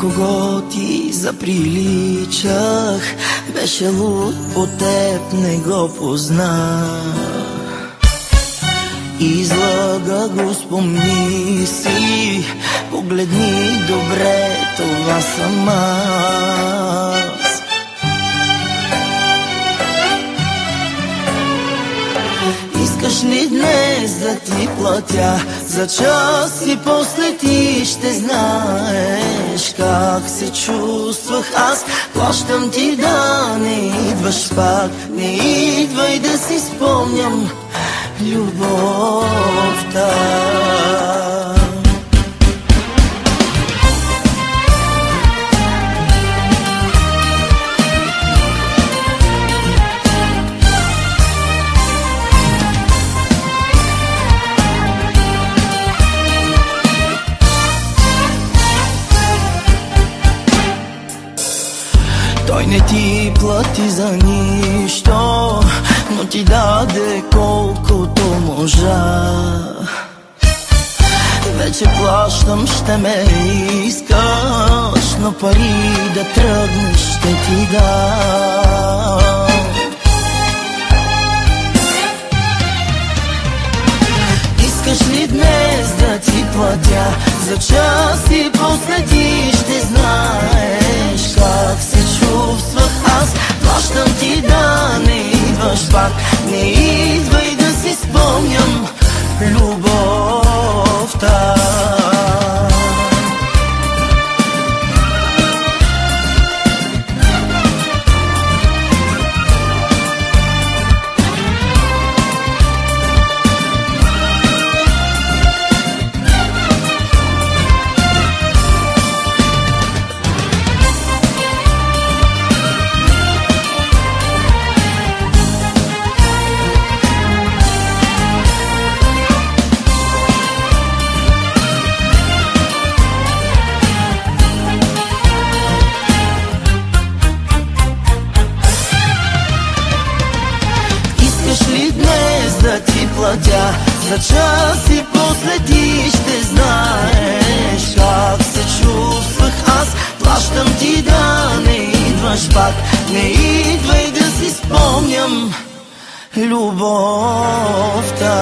кого ти заприличах, беше луд по теб, не го познах. Излага го, спомни си, погледни добре, това съм аз. Искаш ли днес да ти платя за час и после ти ще знаеш как се чувствах аз. Плащам ти да не идваш пак, не идвай да си спомням любовта. Той не ти плати за нищо, но ти даде колкото можа. Вече плащам, ще ме искаш, но пари да тръгнеш ще ти дам. Искаш ли днес да ти платя за час и после ти ще знаеш как се чувствах аз. Плащам ти да не идваш пак, не идвай да си спомням любовта. Искаш ли днес да ти платя за час и после ти ще знаеш как се чувствах аз. Плащам ти да не идваш пак, не идвай да си спомням любовта.